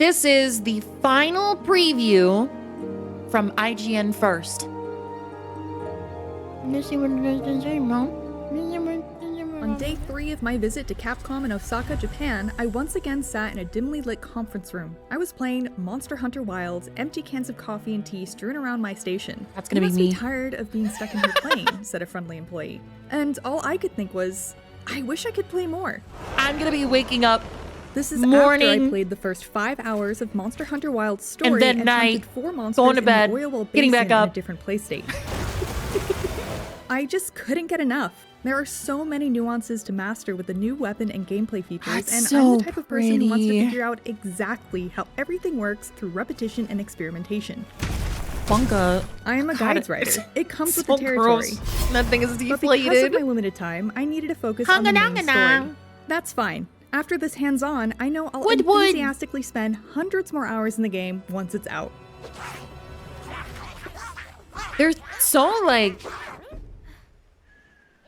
This is the final preview from IGN first. Let's see what it is to say, Mom. On day 3 of my visit to Capcom in Osaka, Japan, I once again sat in a dimly lit conference room. I was playing Monster Hunter Wilds, empty cans of coffee and tea strewn around my station. That's gonna "You be must me." be tired of being stuck in here playing," said a friendly employee. And all I could think was, I wish I could play more. I'm gonna be waking up This is morning, after I played the first 5 hours of Monster Hunter Wilds story and then hunted night, 4 monsters going to in bed, the Oilwell getting Basin back up. in a different play state. I just couldn't get enough. There are so many nuances to master with the new weapon and gameplay features, That's and so I'm the type of person who wants to pretty. figure out exactly how everything works through repetition and experimentation. Bunka. I am a God, guides writer. It comes with so the territory. gross. That thing is But because of deflated. my limited time, I needed to focus on the main story. That's fine. After this hands-on, I know I'll Wood. enthusiastically spend hundreds more hours in the game once it's out. They're so, like,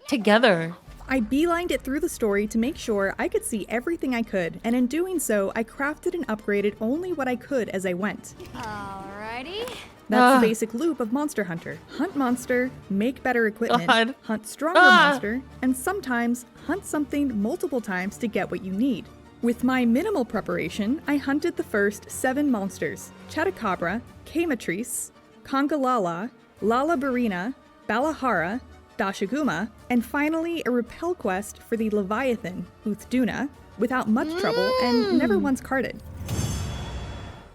together. I beelined it through the story to make sure I could see everything I could, and in doing so, I crafted and upgraded only what I could as I went. Alrighty. That's the basic loop of Monster Hunter. Hunt monster, make better equipment, God. hunt stronger monster, and sometimes hunt something multiple times to get what you need. With my minimal preparation, I hunted the first 7 monsters: Chetacabra, Kamatrice, Congalala, Lalabarina, Balahara, Dashiguma, and finally a repel quest for the Leviathan, Uthduna, without much trouble and never once carded.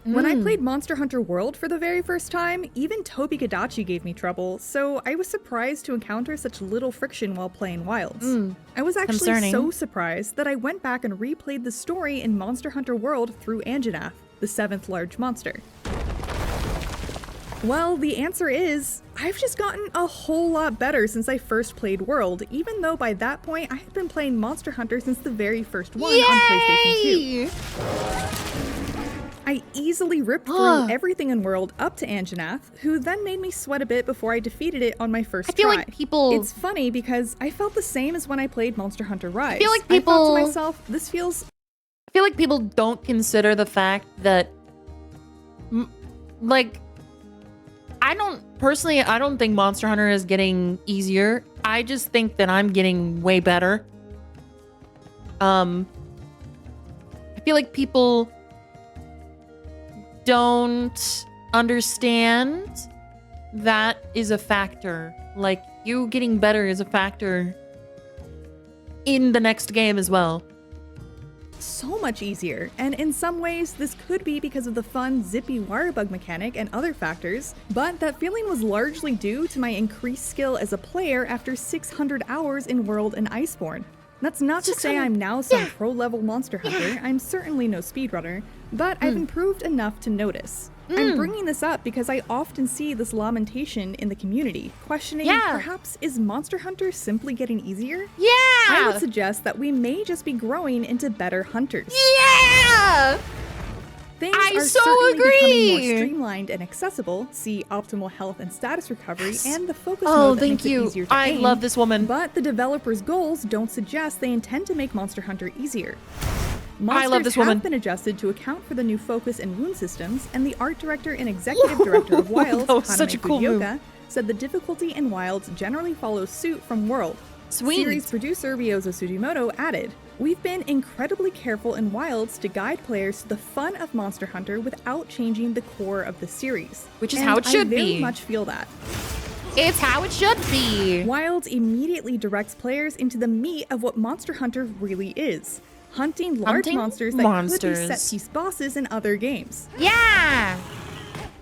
When I played Monster Hunter World for the very first time, even Tobi Gadachi gave me trouble, so I was surprised to encounter such little friction while playing Wilds. I was actually Concerning. so surprised that I went back and replayed the story in Monster Hunter World through Anjanath, the 7th large monster. Well, the answer is, I've just gotten a whole lot better since I first played World, even though by that point I had been playing Monster Hunter since the very first one on PlayStation 2. Yay! I easily ripped through everything in World up to Anjanath, who then made me sweat a bit before I defeated it on my first I feel try. like people- It's funny because I felt the same as when I played Monster Hunter Rise. feel like I thought people- to myself, this feels... I feel like people don't consider the fact that, like, I don't think Monster Hunter is getting easier. I just think that I'm getting way better. I feel like people don't understand that is a factor. Like, you getting better is a factor in the next game as well. so much easier, and in some ways this could be because of the fun zippy wire bug mechanic and other factors, but that feeling was largely due to my increased skill as a player after 600 hours in World and Iceborne. That's not to say I'm now some pro-level monster hunter, I'm certainly no speedrunner, but I've improved enough to notice. I'm bringing this up because I often see this lamentation in the community, questioning perhaps is Monster Hunter simply getting easier? I would suggest that we may just be growing into better hunters. Things are so certainly becoming more agree. streamlined and accessible, see optimal health and status recovery, and the focus Oh, mode that thank makes it you. easier to I aim, love this woman. But the developers' goals don't suggest they intend to make Monster Hunter easier. Monsters I love this woman. have been adjusted to account for the new focus and wound systems, and the art director and executive director of Wilds, That was such a Haname cool move. Fujioka, said the difficulty in Wilds generally follows suit from World. Sweet. Series producer Ryozo Sugimoto added, "We've been incredibly careful in Wilds to guide players to the fun of Monster Hunter without changing the core of the series." Which is And how it should I very be. much feel that. It's how it should be. Wilds immediately directs players into the meat of what Monster Hunter really is. Hunting large Hunting monsters that could be set-piece bosses in other games. Yeah.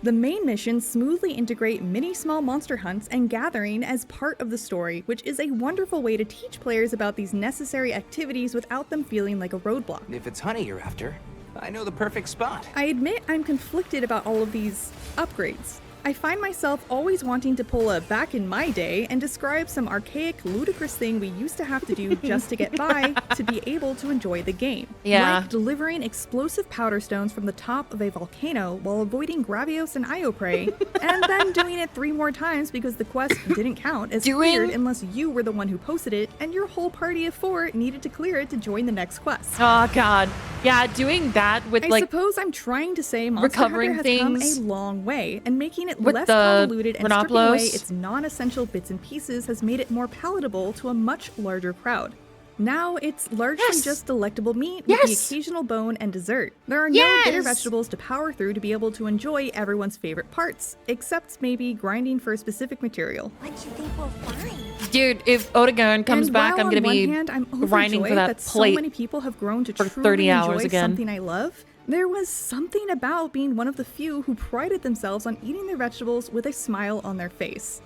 The main missions smoothly integrate many small monster hunts and gathering as part of the story, which is a wonderful way to teach players about these necessary activities without them feeling like a roadblock. If it's honey you're after, I know the perfect spot. I admit I'm conflicted about all of these upgrades. I find myself always wanting to pull a back in my day and describe some archaic, ludicrous thing we used to have to do just to get by to be able to enjoy the game. Yeah. Like delivering explosive powder stones from the top of a volcano while avoiding Gravios and Io prey, and then doing it 3 more times because the quest didn't count as cleared unless you were the one who posted it and your whole party of 4 needed to clear it to join the next quest. Oh god. Yeah, doing that with I suppose I'm trying to say Monster Hunter has come a long way, and making it less convoluted and stripping away its non-essential bits and pieces has made it more palatable to a much larger crowd. Now it's largely just delectable meat with the occasional bone and dessert. There are no bitter vegetables to power through to be able to enjoy everyone's favorite parts, except maybe grinding for a specific material. What do you think we'll find? Dude, if Odegon comes back, I'm gonna be grinding for that plate so many people have grown to for truly 30 hours enjoy again. something I love. There was something about being one of the few who prided themselves on eating their vegetables with a smile on their face.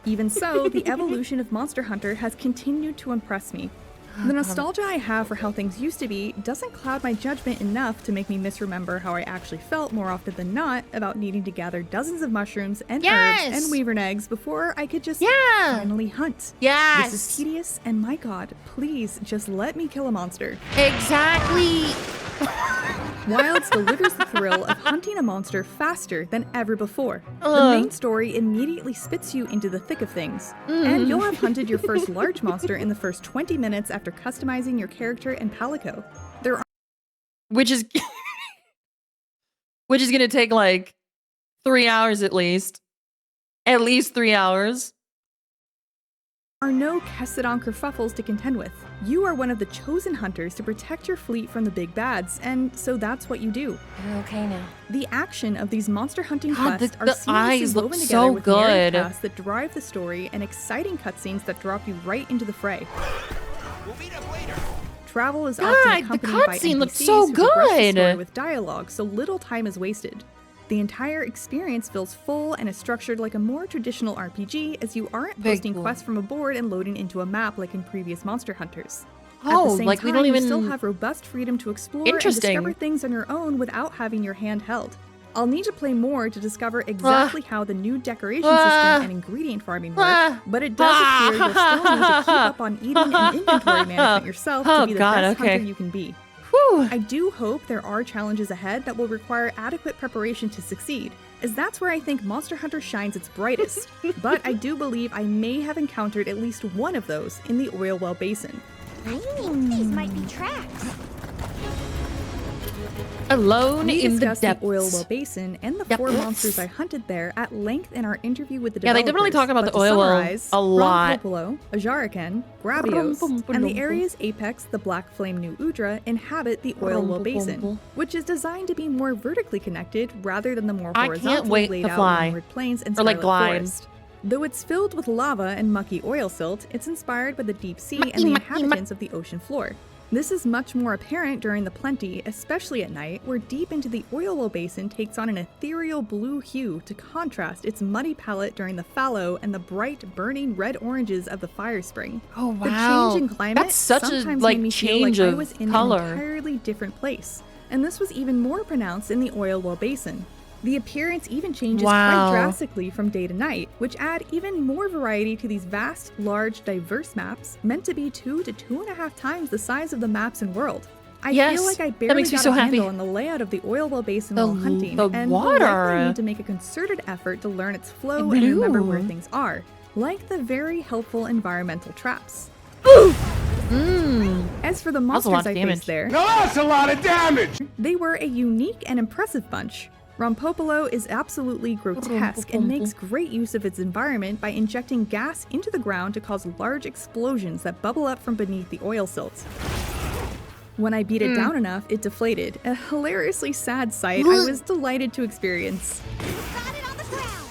Even so, the evolution of Monster Hunter has continued to impress me. The nostalgia I have for how things used to be doesn't cloud my judgment enough to make me misremember how I actually felt more often than not about needing to gather dozens of mushrooms and herbs and wyvern eggs before I could just finally hunt. This is tedious, and my god, please just let me kill a monster. Exactly. Wilds delivers the thrill of hunting a monster faster than ever before. The main story immediately spits you into the thick of things, and you'll have hunted your first large monster in the first 20 minutes after customizing your character and palico. There are Which is gonna take like 3 hours at least. At least 3 hours. no Kessedon kerfuffles to contend with. You are one of the chosen hunters to protect your fleet from the big bads, and so that's what you do. You're okay now. The action of these monster hunting God, quests are the seamlessly eyes look woven together so with narrative good. paths that drive the story and exciting cutscenes that drop you right into the fray. We'll meet up later. Travel is God, often the accompanied by cutscene NPCs looks so who progress the good. story with dialogue, so little time is wasted. The entire experience feels full and is structured like a more traditional RPG, as you aren't Very posting cool. quests from a board and loading into a map like in previous Monster Hunters. At Oh, the same like time, we don't even you still have robust freedom to explore and Interesting. discover things on your own without having your hand held. I'll need to play more to discover exactly how the new decoration system and ingredient farming work, but it does appear you'll still need to keep up on eating and inventory management yourself to be the best hunter you can be. Whew. I do hope there are challenges ahead that will require adequate preparation to succeed, as that's where I think Monster Hunter shines its brightest. But I do believe I may have encountered at least one of those in the Oil Well Basin. I think these might be tracks. Alone We in the discussed depths. the Oil Well Basin and the Yep. 4 monsters I hunted there at length in our interview with the Yeah, they developers. definitely talk about but the to Oil Well summarize, a lot. Rompopolo, Ajarakan, Gravios, and the area's apex, the Black Flame New Udra, inhabit the Oil Well Basin, which is designed to be more vertically connected rather than the more I can't horizontally wait laid to out fly. windward plains and Or, like, scarlet glide. forest. Though it's filled with lava and mucky oil silt, it's inspired by the deep sea and the inhabitants of the ocean floor. This is much more apparent during the plenty, especially at night, where deep into the Oil Well Basin takes on an ethereal blue hue to contrast its muddy palette during the fallow and the bright, burning red oranges of the fire spring. Oh, The wow. change in climate That's such a, sometimes like, made me change feel like of I was in color. an entirely different place, and this was even more pronounced in the Oil Well Basin. The appearance even changes Wow. quite drastically from day to night, which add even more variety to these vast, large, diverse maps, meant to be 2 to 2.5 times the size of the maps in world. I Yes, feel like I that barely makes me got so a happy. handle on the layout of the Oil Well Basin The while hunting, the and will water. likely need to make a concerted effort to learn its flow and remember where Blue. things are, like the very helpful environmental traps. As for the was a monsters lot of I damage. faced there, Now that's a lot of damage! they were a unique and impressive bunch. Rompopolo is absolutely grotesque and makes great use of its environment by injecting gas into the ground to cause large explosions that bubble up from beneath the oil silt. When I beat it down enough, it deflated, a hilariously sad sight I was delighted to experience. Got it on the ground.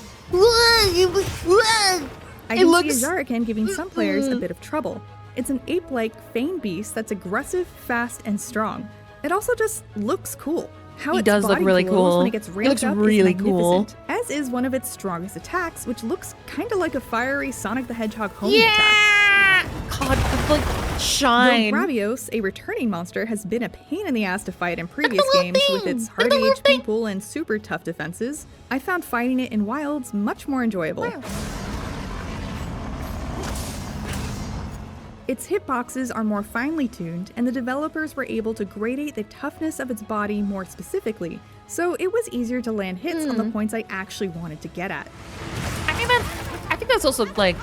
I can see Ajarakan giving some players a bit of trouble. It's an ape-like fang beast that's aggressive, fast, and strong. It also just looks cool. How He its does look body really glows cool. when it gets It ramped looks up really is cool. magnificent, as is one of its strongest attacks, which looks kinda like a fiery Sonic the Hedgehog homing attack. God, the like Though shine. Gravios, a returning monster, has been a pain in the ass to fight in previous little games with thing. its Look at hard the little age thing. people and super tough defenses, I found fighting it in wilds much more enjoyable. Its hitboxes are more finely tuned, and the developers were able to gradate the toughness of its body more specifically, so it was easier to land hits on the points I actually wanted to get at. I think that's also like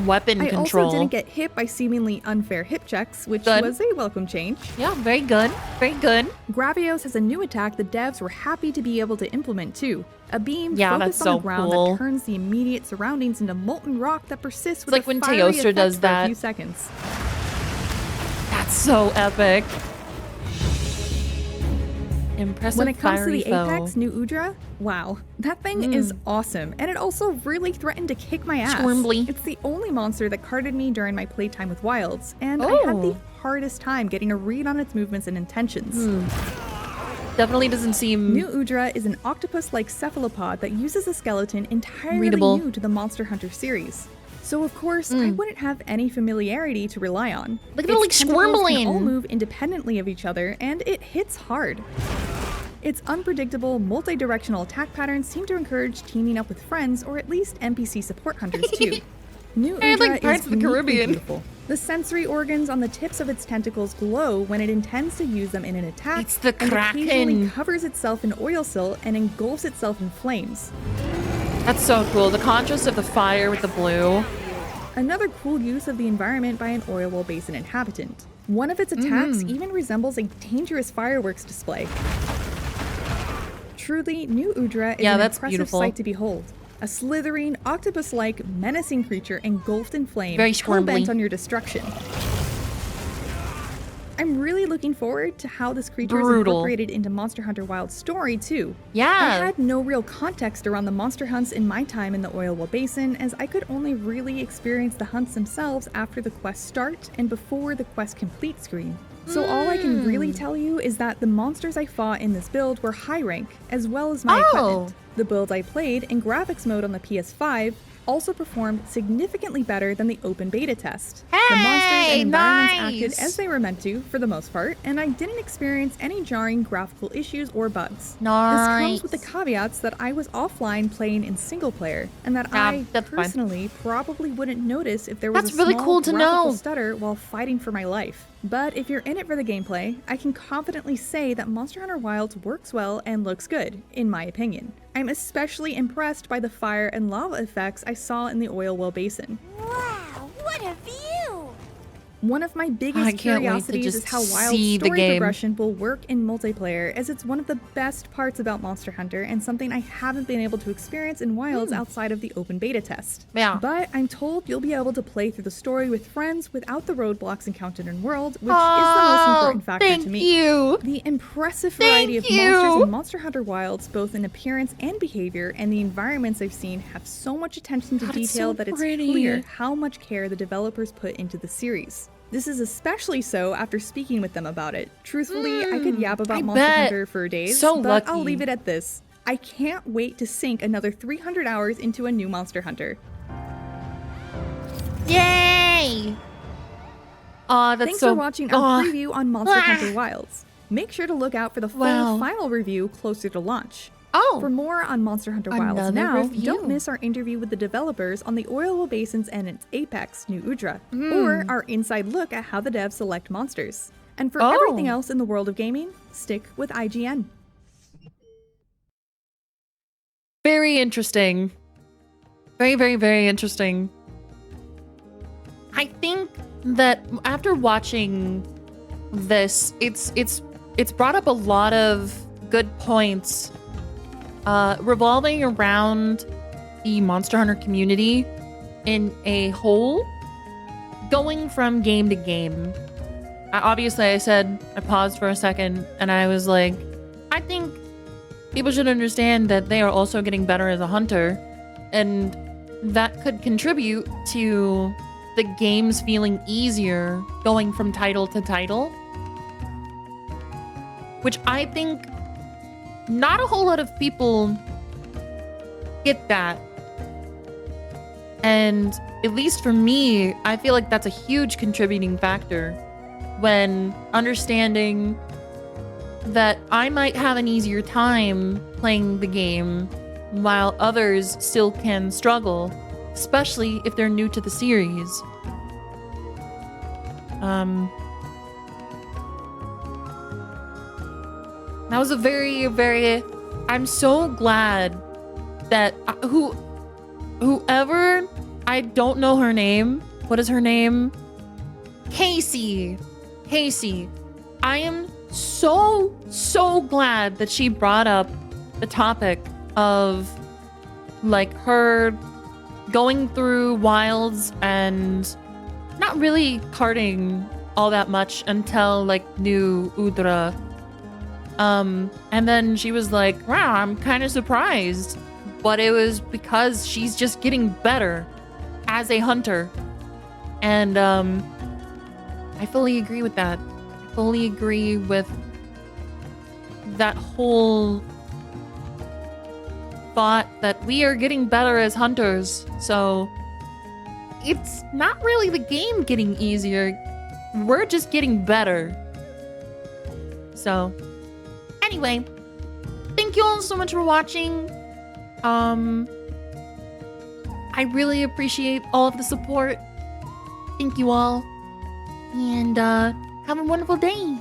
weapon I control. also didn't get hit by seemingly unfair hip checks, which Good. was a welcome change. Yeah, very good. Very good. Gravios has a new attack the devs were happy to be able to implement too. A beam Yeah, focused that's on the so ground cool. that turns the immediate surroundings into molten rock that persists with like a when fiery Teostra effect does for that. a few seconds. That's so epic. Impressive. When it comes to fiery the foe. Apex New Udra, wow, that thing is awesome, and it also really threatened to kick my ass. Squirmbly. It's the only monster that carded me during my playtime with Wilds, and I had the hardest time getting a read on its movements and intentions. Definitely doesn't seem New Udra is an octopus-like cephalopod that uses a skeleton entirely Readable. new to the Monster Hunter series. So of course, I wouldn't have any familiarity to rely on. Look at it, like, Its tentacles can all squirmling. move independently of each other, and it hits hard. Its unpredictable, multi-directional attack patterns seem to encourage teaming up with friends or at least NPC support hunters too. New Hey, Udra like Pirates is of the uniquely Caribbean. beautiful. The sensory organs on the tips of its tentacles glow when it intends to use them in an attack, It's the and occasionally Kraken. covers itself in oil silt and engulfs itself in flames. That's so cool. The contrast of the fire with the blue. Another cool use of the environment by an oil well basin inhabitant. One of its attacks even resembles a dangerous fireworks display. Truly, New Udra is Yeah, an that's impressive beautiful. sight to behold. A slithering, octopus-like, menacing creature engulfed in flame, Very hell-bent squirmly. on your destruction. I'm really looking forward to how this creature is Brutal. incorporated into Monster Hunter Wilds story too. Yeah. I had no real context around the monster hunts in my time in the Oil Well Basin, as I could only really experience the hunts themselves after the quest start and before the quest complete screen. So all I can really tell you is that the monsters I fought in this build were high rank, as well as my equipment. The build I played in graphics mode on the PS5 also performed significantly better than the open beta test. The monsters and environments acted as they were meant to, for the most part, and I didn't experience any jarring graphical issues or bugs. This comes with the caveats that I was offline playing in single player, and that I that's fine. personally probably wouldn't notice if there was That's a really small cool to graphical know. stutter while fighting for my life. But if you're in it for the gameplay, I can confidently say that Monster Hunter Wilds works well and looks good, in my opinion. I'm especially impressed by the fire and lava effects I saw in the Oil Well Basin. Wow, what a view! One of my I biggest can't wait to curiosities is just how Wild's see the story game. progression will work in multiplayer, as it's one of the best parts about Monster Hunter and something I haven't been able to experience in Wilds outside of the open beta test. Yeah. But I'm told you'll be able to play through the story with friends without the roadblocks encountered in World, which is the most important factor thank to me. you. The impressive variety of Thank you. monsters in Monster Hunter Wilds, both in appearance and behavior, and the environments I've seen have so much attention to God, it's detail so that it's pretty. clear how much care the developers put into the series. This is especially so after speaking with them about it. Truthfully, I could yap about I Monster bet. Hunter for days, So but I'll lucky. leave it at this. I can't wait to sink another 300 hours into a new Monster Hunter. Yay! Aw, that's Thanks so... for watching our Aw. preview on Monster Hunter Wilds. Make sure to look out for the full Wow. final review closer to launch. Oh, For more on Monster Hunter Wilds Another now, review. don't miss our interview with the developers on the Oil Well Basins and its apex, New Udra, or our inside look at how the devs select monsters. And for Oh. everything else in the world of gaming, stick with IGN. very interesting. Very, very, very interesting. I think that after watching this, it's brought up a lot of good points revolving around the Monster Hunter community in a whole, going from game to game. Obviously, I paused for a second and I was like, I think people should understand that they are also getting better as a hunter, and that could contribute to the games feeling easier going from title to title. Which I think not a whole lot of people get that. And at least for me, I feel like that's a huge contributing factor when understanding that I might have an easier time playing the game while others still can struggle, especially if they're new to the series. That was a very, very... I'm so glad that whoever... I don't know her name. What is her name? Casey. I am so glad that she brought up the topic of like her going through wilds and not really karting all that much until like New Udra. And then she was like, wow, I'm kind of surprised. But it was because she's just getting better as a hunter. And I fully agree with that. I fully agree with that whole thought that we are getting better as hunters. So it's not really the game getting easier. We're just getting better. So anyway, thank you all so much for watching. I really appreciate all of the support. Thank you all. And have a wonderful day.